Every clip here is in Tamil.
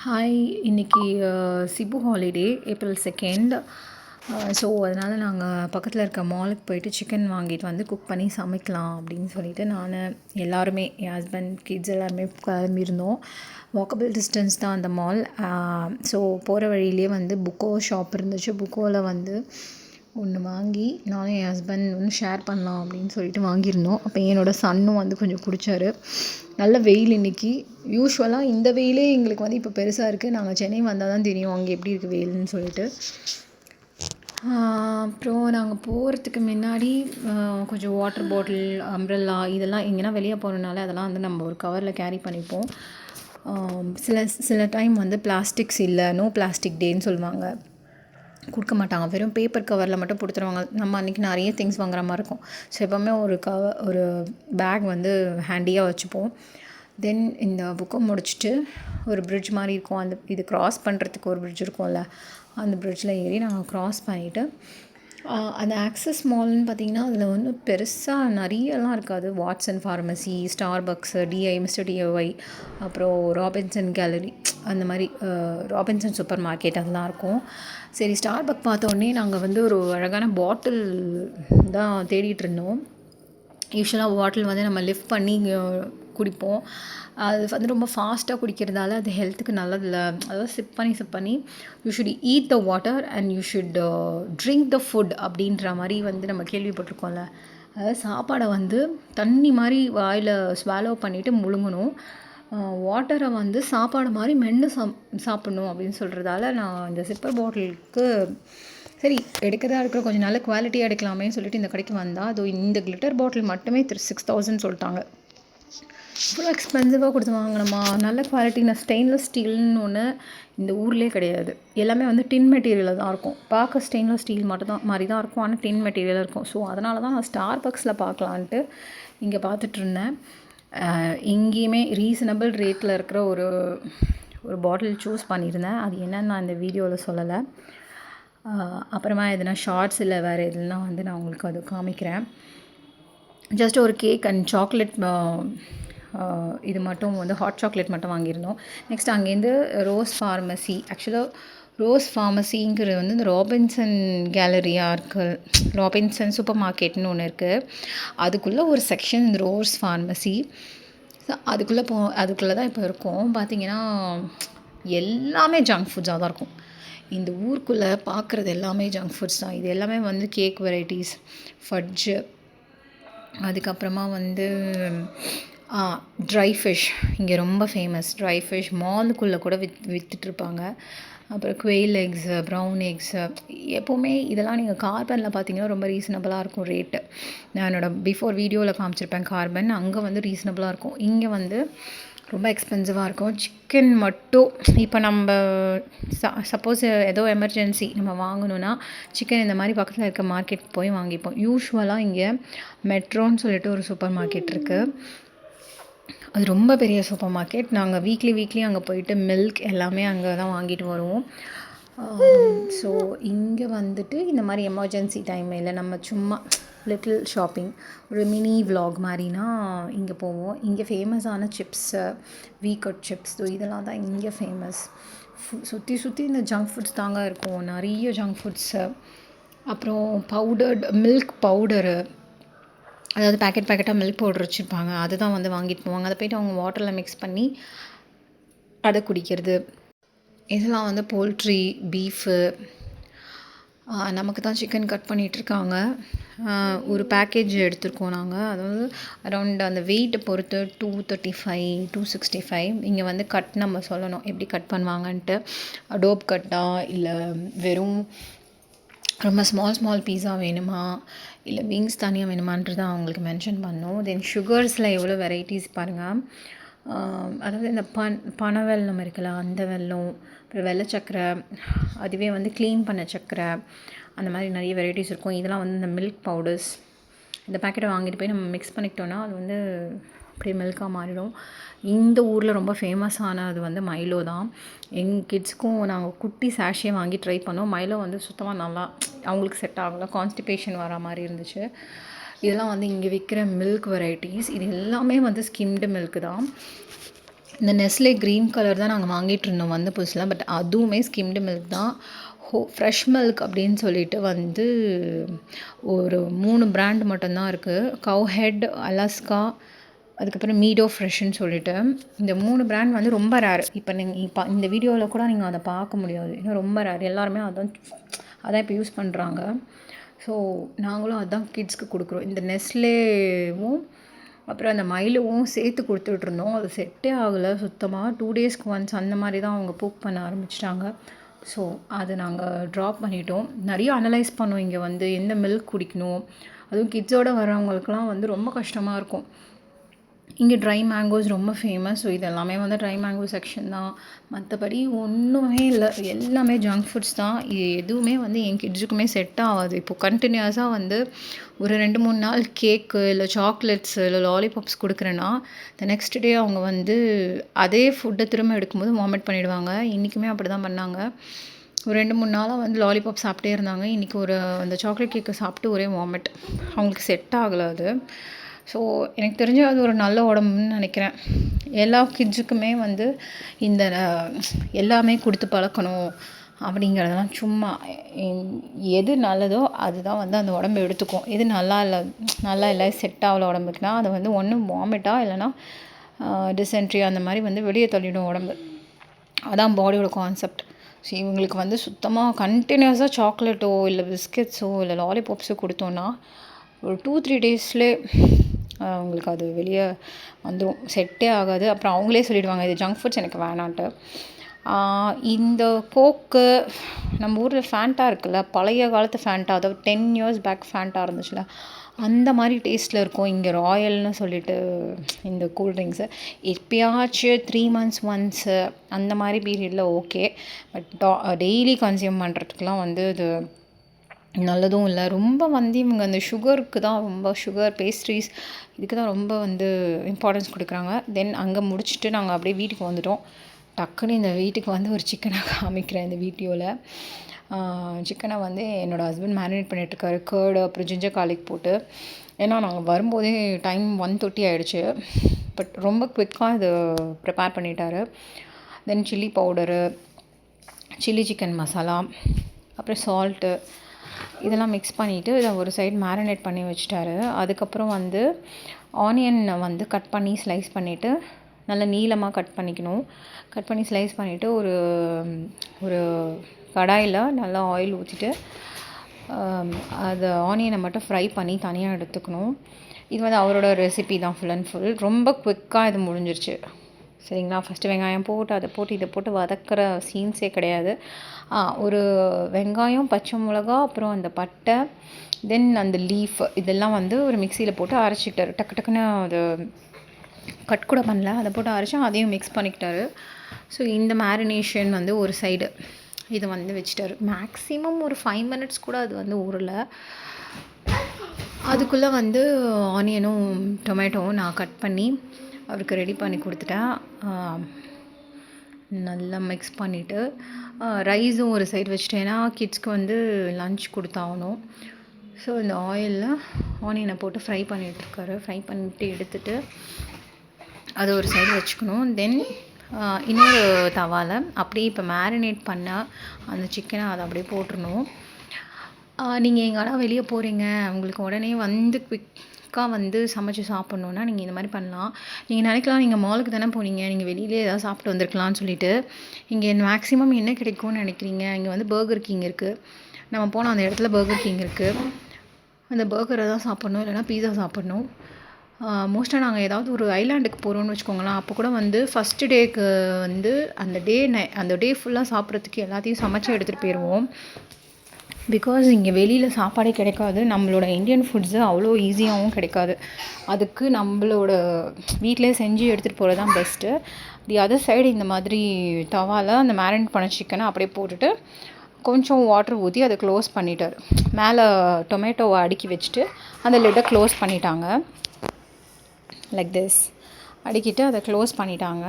ஹாய், இன்னைக்கு சிபு ஹாலிடே ஏப்ரல் 2. ஸோ அதனால் நாங்கள் பக்கத்தில் இருக்க மாலுக்கு போயிட்டு சிக்கன் வாங்கிட்டு வந்து குக் பண்ணி சமைக்கலாம் அப்படின்னு சொல்லிட்டு நான் எல்லாருமே என் ஹஸ்பண்ட் கிட்ஸ் எல்லாருமே கிளம்பியிருந்தோம். வாக்கபிள் டிஸ்டன்ஸ் தான் அந்த மால். ஸோ போகிற வழியிலே வந்து புக்கோ ஷாப் இருந்துச்சு. புக்கோவில் வந்து ஒன்று வாங்கி நானும் என் ஹஸ்பண்ட் வந்து ஷேர் பண்ணலாம் அப்படின்னு சொல்லிட்டு வாங்கியிருந்தோம். அப்போ என்னோடய சன்னும் வந்து கொஞ்சம் குடித்தாரு. நல்ல வெயில் இன்றைக்கி. யூஸ்வலாக இந்த வெயிலே எங்களுக்கு வந்து இப்போ பெருசாக இருக்குது. நாங்கள் சென்னை வந்தால் தான் தெரியும் அங்கே எப்படி இருக்குது வெயில்னு சொல்லிட்டு. அப்புறம் நாங்கள் போகிறதுக்கு முன்னாடி கொஞ்சம் வாட்டர் பாட்டில், அம்ப்ரெல்லா இதெல்லாம் எங்கேனா வெளியே போகிறனால அதெல்லாம் வந்து நம்ம ஒரு கவரில் கேரி பண்ணிப்போம். சில டைம் வந்து பிளாஸ்டிக்ஸ் இல்லை, நோ பிளாஸ்டிக் டேன்னு சொல்லுவாங்க, கொடுக்க மாட்டாங்க. வெறும் பேப்பர் கவரில் மட்டும் கொடுத்துருவாங்க. நம்ம அன்றைக்கி நிறைய திங்ஸ் வாங்குற மாதிரி இருக்கும். ஸோ எப்போவுமே ஒரு பேக் வந்து ஹேண்டியாக வச்சுப்போம். தென் இந்த புக்கை முடிச்சுட்டு ஒரு பிரிட்ஜ் மாதிரி இருக்கும். இது க்ராஸ் பண்ணுறதுக்கு ஒரு பிரிட்ஜ் இருக்கும்ல, அந்த பிரிட்ஜில் ஏறி நாங்கள் க்ராஸ் பண்ணிவிட்டு அந்த ஆக்சஸ் மால்னு பார்த்திங்கன்னா அதில் வந்து பெருசாக நிறையலாம் இருக்காது. வாட்சன் ஃபார்மசி, ஸ்டார்பக்ஸு, மிஸ்டர் டிஐஒய், அப்புறம் ராபின்சன் கேலரி, அந்த மாதிரி ராபின்சன் சூப்பர் மார்க்கெட் அதெல்லாம் இருக்கும். சரி, ஸ்டார்பக் பார்த்தோன்னே நாங்கள் வந்து ஒரு அழகான பாட்டில் தான் தேடிட்டு இருந்தோம். யூஸ்வலாக பாட்டில் வந்து நம்ம லிஃப்ட் பண்ணி குடிப்போம். அது வந்து ரொம்ப ஃபாஸ்ட்டாக குடிக்கிறதால அது ஹெல்த்துக்கு நல்லதில்ல. அதாவது சிப் பண்ணி you should eat the water and you should drink the food அப்படின்ற மாதிரி வந்து நம்ம கேள்விப்பட்டிருக்கோம்ல. அதாவது சாப்பாடை வந்து தண்ணி மாதிரி வாயில் ஸ்வாலோ பண்ணிவிட்டு முழுங்கணும், வாட்டரை வந்து சாப்பாடு மாதிரி மென்று சாப்பிட்ணும் அப்படின்னு சொல்கிறதால நான் இந்த சிப்பர் பாட்டிலுக்கு சரி எடுக்கிறதா இருக்கிற கொஞ்சம் நல்ல குவாலிட்டியாக எடுக்கலாமே சொல்லிட்டு இந்த கடைக்கு வந்தால் அது இந்த கிளிட்டர் பாட்டில் மட்டுமே 6,000 சொல்லிட்டாங்க. இவ்வளோ எக்ஸ்பென்சிவாக கொடுத்து வாங்கினோமா? நல்ல குவாலிட்டி. நான் ஸ்டெயின்லெஸ் ஸ்டீல்னு ஒன்று இந்த ஊர்லேயே கிடையாது. எல்லாமே வந்து டின் மெட்டீரியலில் தான் இருக்கும். பார்க்க ஸ்டெயின்லெஸ் ஸ்டீல் மட்டும் தான் மாதிரி தான் இருக்கும், ஆனால் டின் மெட்டீரியலாக இருக்கும். ஸோ அதனால தான் நான் ஸ்டார்பக்ஸில் பார்க்கலான்ட்டு இங்கே பார்த்துட்ருந்தேன். எங்கேயுமே ரீசனபிள் ரேட்டில் இருக்கிற ஒரு பாட்டில் சூஸ் பண்ணியிருந்தேன். அது என்னன்னு நான் இந்த வீடியோவில் சொல்லலை. அப்புறமா எதுனா ஷார்ட்ஸ் இல்லை வேறு எதுனா வந்து நான் உங்களுக்கு அது காமிக்கிறேன். ஜஸ்ட் ஒரு கேக் அண்ட் சாக்லேட், இது மட்டும் வந்து ஹாட் சாக்லேட் மட்டும் வாங்கியிருந்தோம். நெக்ஸ்ட் அங்கேருந்து ரோஸ் ஃபார்மசி, ஆக்சுவலாக ரோஸ் ஃபார்மசிங்கிறது வந்து இந்த ராபின்சன் கேலரியாக இருக்குது. ராபின்சன் சூப்பர் மார்க்கெட்னு ஒன்று இருக்குது. அதுக்குள்ளே ஒரு செக்ஷன் இந்த ரோஸ் ஃபார்மசி. அதுக்குள்ளே தான் இப்போ இருக்கும். பார்த்திங்கன்னா எல்லாமே ஜங்க் ஃபுட்ஸாக தான் இருக்கும். இந்த ஊருக்குள்ளே பார்க்குறது எல்லாமே ஜங்க் ஃபுட்ஸ் தான். இது எல்லாமே வந்து கேக் வெரைட்டிஸ், ஃபட்ஜு, அதுக்கப்புறமா வந்து ட்ரை ஃபிஷ் இங்கே ரொம்ப ஃபேமஸ். ட்ரை ஃபிஷ் மாலுக்குள்ளே கூட விற்றுட்ருப்பாங்க. அப்புறம் குவெயில் எக்ஸு, ப்ரௌன் எக்ஸு, எப்போவுமே இதெல்லாம் நீங்கள் கார்பனில் பார்த்தீங்கன்னா ரொம்ப ரீசனபிளாக இருக்கும் ரேட்டு. நான் என்னோடய பிஃபோர் வீடியோவில் காமிச்சிருப்பேன் கார்பன். அங்கே வந்து ரீசனபிளாக இருக்கும், இங்கே வந்து ரொம்ப எக்ஸ்பென்சிவாக இருக்கும். சிக்கன் மட்டும் இப்போ நம்ம சப்போஸ் ஏதோ எமர்ஜென்சி நம்ம வாங்கணுன்னா சிக்கன் இந்த மாதிரி பக்கத்தில் இருக்க மார்க்கெட் போய் வாங்கிப்போம். யூஸ்வலாக இங்கே மெட்ரோன்னு சொல்லிட்டு ஒரு சூப்பர் மார்க்கெட் இருக்குது. அது ரொம்ப பெரிய சூப்பர் மார்க்கெட். நாங்கள் வீக்லி அங்கே போயிட்டு மில்க் எல்லாமே அங்கே தான் வாங்கிட்டு வருவோம். ஸோ இங்கே வந்துட்டு இந்த மாதிரி எமர்ஜென்சி டைமில் நம்ம சும்மா லிட்டில் ஷாப்பிங், ஒரு மினி விலாக் மாதிரினா இங்கே போவோம். இங்கே ஃபேமஸான சிப்ஸு, வீக்கட் சிப்ஸ், இதெல்லாம் தான் இங்கே ஃபேமஸ். சுற்றி இந்த ஜங்க் ஃபுட்ஸ் தாங்க இருக்கும், நிறைய ஜங்க் ஃபுட்ஸு. அப்புறம் மில்க் பவுடரு, அதாவது பேக்கெட்டாக மில்க் பவுடர் வச்சுருப்பாங்க, அதுதான் வந்து வாங்கிட்டு போவாங்க. அதை போய்ட்டு அவங்க வாட்டரில் மிக்ஸ் பண்ணி அதை குடிக்கிறது. இதெல்லாம் வந்து போல்ட்ரி, பீஃபு. நமக்கு தான் சிக்கன் கட் பண்ணிகிட்ருக்காங்க. ஒரு பேக்கேஜ் எடுத்திருக்கோம் நாங்கள். அதாவது அரௌண்ட் அந்த வெயிட்டை பொறுத்து 235, 265. இங்கே வந்து கட் நம்ம சொல்லணும் எப்படி கட் பண்ணுவாங்கன்ட்டு. டோப் கட்டா இல்லை வெறும் ரொம்ப ஸ்மால் பீஸா வேணுமா, இல்லை விங்ஸ் தனியாக வேணுமான்றது அவங்களுக்கு மென்ஷன் பண்ணோம். தென் சுகர்ஸில் எவ்வளோ வெரைட்டிஸ் பாருங்கள். அதாவது இந்த பனை வெல்லம் இருக்குல்ல, அந்த வெல்லம், அப்புறம் வெள்ளை சக்கரை, அதுவே வந்து க்ளீன் பண்ண சக்கரை, அந்த மாதிரி நிறைய வெரைட்டிஸ் இருக்கும். இதெல்லாம் வந்து இந்த மில்க் பவுடர்ஸ். இந்த பேக்கெட்டை வாங்கிட்டு போய் நம்ம மிக்ஸ் பண்ணிக்கிட்டோன்னா அது வந்து அப்படியே மில்காக மாறிடும். இந்த ஊரில் ரொம்ப ஃபேமஸானது வந்து மைலோ தான். எங்கள் கிட்ஸுக்கும் நாங்கள் குட்டி சாஷே வாங்கி ட்ரை பண்ணோம். மைலோ வந்து சுத்தமாக நல்லா அவங்களுக்கு செட் ஆகலை, கான்ஸ்டிபேஷன் வர மாதிரி இருந்துச்சு. இதெல்லாம் வந்து இங்கே விற்கிற மில்க் வெரைட்டிஸ். இது எல்லாமே வந்து ஸ்கிம்டு மில்க்கு தான். இந்த நெஸ்லே க்ரீன் கலர் தான் நாங்கள் வாங்கிட்டு இருந்தோம் வந்த புதுசில். பட் அதுவுமே ஸ்கிம்டு மில்க் தான். ஃப்ரெஷ் மில்க் அப்படின்னு சொல்லிட்டு வந்து ஒரு 3 பிராண்ட் மட்டும்தான் இருக்குது. கவ் ஹெட், அலாஸ்கா, அதுக்கப்புறம் மீடோ ஃப்ரெஷ்ஷுன்னு சொல்லிட்டு. இந்த 3 பிராண்ட் வந்து ரொம்ப ரேர். இப்போ இந்த வீடியோவில் கூட நீங்கள் அதை பார்க்க முடியாது. ஏன்னா ரொம்ப ரேர். எல்லாருமே அதான் இப்போ யூஸ் பண்ணுறாங்க. ஸோ நாங்களும் அதான் கிட்ஸ்க்கு கொடுக்குறோம். இந்த நெஸ்லேவும் அப்புறம் அந்த மைலுவும் சேர்த்து கொடுத்துட்ருந்தோம். அது செட்டே ஆகலை சுத்தமாக. 2 டேஸ்க்கு ஒன்ஸ் அந்த மாதிரி தான் அவங்க பூக் பண்ண ஆரம்பிச்சிட்டாங்க. ஸோ அது நாங்கள் ட்ராப் பண்ணிட்டோம். நிறைய அனலைஸ் பண்ணோம் இங்கே வந்து எந்த மில்க் குடிக்கணும். அதுவும் கிட்ஸோடு வரவங்களுக்குலாம் வந்து ரொம்ப கஷ்டமாக இருக்கும். இங்கே ட்ரை மேங்கோஸ் ரொம்ப ஃபேமஸ். ஸோ இது எல்லாமே வந்து ட்ரை மேங்கோ செக்ஷன் தான். மற்றபடி ஒன்றுமே இல்லை, எல்லாமே ஜங்க் ஃபுட்ஸ் தான். இது எதுவுமே வந்து என் கிட்ஸுக்குமே செட் ஆகாது. இப்போது கண்டினியூஸாக வந்து ஒரு 2-3 நாள் கேக்கு இல்லை சாக்லேட்ஸு இல்லை லாலிபாப்ஸ் கொடுக்குறேன்னா நெக்ஸ்ட் டே அவங்க வந்து அதே ஃபுட்டை திரும்ப எடுக்கும்போது வாமிட் பண்ணிவிடுவாங்க. இன்றைக்குமே அப்படி தான் பண்ணாங்க. ஒரு 2-3 நாளாக வந்து லாலிபாப் சாப்பிட்டே இருந்தாங்க. இன்றைக்கி அந்த சாக்லேட் கேக்கை சாப்பிட்டு ஒரே வாமிட். அவங்களுக்கு செட் ஆகலை அது. ஸோ எனக்கு தெரிஞ்ச அது ஒரு நல்ல உடம்புன்னு நினைக்கிறேன். எல்லா கிட்ஸுக்குமே வந்து இந்த எல்லாமே கொடுத்து பழக்கணும் அப்படிங்கிறதெல்லாம் சும்மா. எது நல்லதோ அதுதான் வந்து அந்த உடம்பு எடுத்துக்கும். எது நல்லா இல்லை செட் ஆகலை உடம்புக்குனா அதை வந்து ஒன்று வாமிட்டாக இல்லைனா டிசென்ட்ரி அந்த மாதிரி வந்து வெளியே தள்ளிடும் உடம்பு. அதான் பாடியோட கான்செப்ட். ஸோ இவங்களுக்கு வந்து சுத்தமாக கண்டினியூஸாக சாக்லேட்டோ இல்லை பிஸ்கெட்ஸோ இல்லை லாலிபாப்ஸோ கொடுத்தோன்னா ஒரு 2-3 டேஸ்லேயே அவங்களுக்கு அது வெளியே வந்துடும். செட்டே ஆகாது. அப்புறம் அவங்களே சொல்லிவிடுவாங்க இது ஜங்க் ஃபுட்ஸ் எனக்கு வேணான்ட்டு. இந்த கோக்கு நம்ம ஊரில் ஃபேண்டா இருக்குல்ல, பழைய காலத்து ஃபேண்டா, அதாவது 10 years பேக் ஃபேண்டா இருந்துச்சுல, அந்த மாதிரி டேஸ்ட்டில் இருக்கும் இங்கே ராயல்னு சொல்லிட்டு இந்த கூல்ட்ரிங்க்ஸு. எப்பயாச்சும் 3 months ஒன்ஸு அந்த மாதிரி பீரியடில் ஓகே. பட் டெய்லி கன்சியூம் பண்ணுறதுக்குலாம் வந்து இது நல்லதும் இல்லை. ரொம்ப வந்து இவங்க அந்த சுகருக்கு தான் ரொம்ப சுகர் பேஸ்ட்ரீஸ் இதுக்கு தான் ரொம்ப வந்து இம்பார்ட்டன்ஸ் கொடுக்குறாங்க. தென் அங்கே முடிச்சுட்டு நாங்கள் அப்படியே வீட்டுக்கு வந்துவிட்டோம். டக்குன்னு இந்த வீட்டுக்கு வந்து ஒரு சிக்கனை காமிக்கிறேன் இந்த வீடியோவில். சிக்கனை வந்து என்னோடய ஹஸ்பண்ட் மேரினேட் பண்ணிகிட்ருக்காரு கர்டு அப்புறம் ஜிஞ்சர் கார்லிக் போட்டு. ஏன்னா நாங்கள் வரும்போதே டைம் 1:30 ஆகிடுச்சு. பட் ரொம்ப குவிக்காக இது ப்ரிப்பேர் பண்ணிட்டாரு. தென் chilli powder, chilli chicken masala, அப்புறம் சால்ட்டு இதெல்லாம் மிக்ஸ் பண்ணிவிட்டு இதை ஒரு சைடு மேரினேட் பண்ணி வச்சுட்டாரு. அதுக்கப்புறம் வந்து ஆனியன் வந்து கட் பண்ணி ஸ்லைஸ் பண்ணிவிட்டு நல்லா நீளமாக கட் பண்ணிக்கணும். கட் பண்ணி ஸ்லைஸ் பண்ணிவிட்டு ஒரு கடாயில் நல்லா ஆயில் ஊற்றிட்டு அது ஆனியனை மட்டும் ஃப்ரை பண்ணி தனியாக எடுத்துக்கணும். இது வந்து அவரோட ரெசிபி தான் ஃபுல் அண்ட் ஃபுல். ரொம்ப குவிக்காக இது முடிஞ்சிருச்சு. சரிங்களா? ஃபஸ்ட்டு வெங்காயம் போட்டு அதை போட்டு இதை போட்டு வதக்கிற சீன்ஸே கிடையாது. ஒரு வெங்காயம், பச்சை மிளகா, அப்புறம் அந்த பட்டை, தென் அந்த லீஃப் இதெல்லாம் வந்து ஒரு மிக்சியில் போட்டு அரைச்சிக்கிட்டாரு. டக்கு டக்குன்னு அது கட் கூட பண்ணல, அதை போட்டு அரைச்சா அதையும் மிக்ஸ் பண்ணிக்கிட்டாரு. ஸோ இந்த மேரினேஷன் வந்து ஒரு சைடு இது வந்து வச்சுட்டாரு. மேக்ஸிமம் ஒரு 5 minutes கூட அது வந்து ஊறலை. அதுக்குள்ளே வந்து ஆனியனும் டொமேட்டோவும் நான் கட் பண்ணி அவருக்கு ரெடி பண்ணி கொடுத்துட்டேன். நல்லா மிக்ஸ் பண்ணிவிட்டு ரைஸும் ஒரு சைடு வச்சுட்டேன்னா கிட்ஸ்க்கு வந்து லன்ச் கொடுத்தாகணும். ஸோ இந்த ஆயிலில் ஆனியனை போட்டு ஃப்ரை பண்ணிகிட்ருக்காரு. ஃப்ரை பண்ணிவிட்டு எடுத்துகிட்டு அதை ஒரு சைடு வச்சுக்கணும். தென் இன்னொரு தவாவில் அப்படியே இப்போ மேரினேட் பண்ண அந்த சிக்கனை அதை அப்படியே போட்டுடணும். நீங்கள் எங்கேனா வெளியே போகிறீங்க, உங்களுக்கு உடனே வந்து குவிக்காக வந்து சமைச்சு சாப்பிட்ணுன்னா நீங்கள் இந்த மாதிரி பண்ணலாம். நீங்கள் நினைக்கலாம் நீங்கள் மாலுக்கு தானே போனீங்க, நீங்கள் வெளியிலே ஏதாவது சாப்பிட்டு வந்திருக்கலாம்னு சொல்லிட்டு. இங்கே மேக்ஸிமம் என்ன கிடைக்கும்னு நினைக்கிறீங்க? இங்கே வந்து பர்கர் கிங் இருக்குது. நம்ம போனால் அந்த இடத்துல பர்கர் கிங் இருக்குது. அந்த பர்கரை தான் சாப்பிட்ணும், இல்லைனா பீஸா சாப்பிட்ணும். மோஸ்ட்டாக நாங்கள் ஏதாவது ஒரு ஐலாண்டுக்கு போகிறோன்னு வச்சுக்கோங்களேன், அப்போ கூட வந்து ஃபஸ்ட்டு டேக்கு வந்து அந்த டே ஃபுல்லாக சாப்பிட்றதுக்கு எல்லாத்தையும் சமைச்சு எடுத்துகிட்டு போயிடுவோம். பிகாஸ் இங்கே வெளியில் சாப்பாடே கிடைக்காது. நம்மளோட இந்தியன் ஃபுட்ஸு அவ்வளோ ஈஸியாகவும் கிடைக்காது. அதுக்கு நம்மளோட வீட்டிலே செஞ்சு எடுத்துகிட்டு போகிறது தான் பெஸ்ட்டு. தி அதர் சைடு இந்த மாதிரி தவாவில் அந்த மேரினேட் பண்ண சிக்கனை அப்படியே போட்டுட்டு கொஞ்சம் வாட்டர் ஊற்றி அதை க்ளோஸ் பண்ணிட்டார். மேலே டொமேட்டோவை அடுக்கி வச்சுட்டு அந்த லிட்டை க்ளோஸ் பண்ணிட்டாங்க. லைக் திஸ் அடுக்கிட்டு அதை க்ளோஸ் பண்ணிட்டாங்க.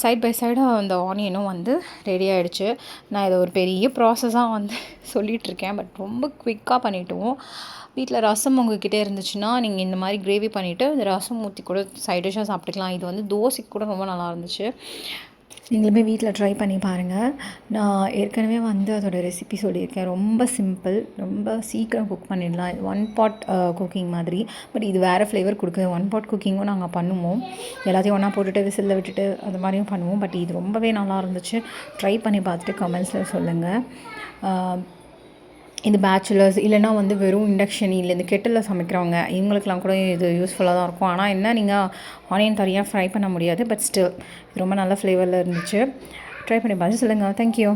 சைட் பை சைடு அந்த ஆனியனும் வந்து ரெடி ஆகிடுச்சு. நான் இதை ஒரு பெரிய ப்ராசஸாக வந்து சொல்லிகிட்ருக்கேன், பட் ரொம்ப குவிக்காக பண்ணிவிட்டோம். வீட்டில் ரசம் உங்ககிட்ட இருந்துச்சுன்னா நீங்கள் இந்த மாதிரி கிரேவி பண்ணிவிட்டு இந்த ரசம் ஊற்றி கூட சைட் டிஷ்ஷாக சாப்பிட்டுக்கலாம். இது வந்து தோசைக்கு கூட ரொம்ப நல்லா இருந்துச்சு. நீங்களுமே வீட்டில் ட்ரை பண்ணி பாருங்கள். நான் ஏற்கனவே வந்து அதோடய ரெசிபி சொல்லியிருக்கேன். ரொம்ப சிம்பிள், ரொம்ப சீக்கிரம் குக் பண்ணிடலாம். இது 1 பாட் குக்கிங் மாதிரி. பட் இது வேறு ஃப்ளேவர் கொடுக்குது. 1 பாட் குக்கிங்கும் நாங்கள் பண்ணுவோம். எல்லாத்தையும் ஒன்றா போட்டுட்டு விசிலில் விட்டுட்டு அது மாதிரியும் பண்ணுவோம். பட் இது ரொம்பவே நல்லா இருந்துச்சு. ட்ரை பண்ணி பார்த்துட்டு கமெண்ட்ஸில் சொல்லுங்கள். இந்த பேச்சுலர்ஸ் இல்லைனா வந்து வெறும் இண்டக்ஷன் இல்லை இந்த கெட்டிலில் சமைக்கிறவங்க இவங்களுக்கெல்லாம் கூட இது யூஸ்ஃபுல்லாக தான் இருக்கும். ஆனால் என்ன, நீங்கள் ஆனியன் தனியாக ஃப்ரை பண்ண முடியாது. பட் ஸ்டில் ரொம்ப நல்ல ஃப்ளேவரில் இருந்துச்சு. ட்ரை பண்ணி பார்த்து சொல்லுங்கள். தேங்க்யூ.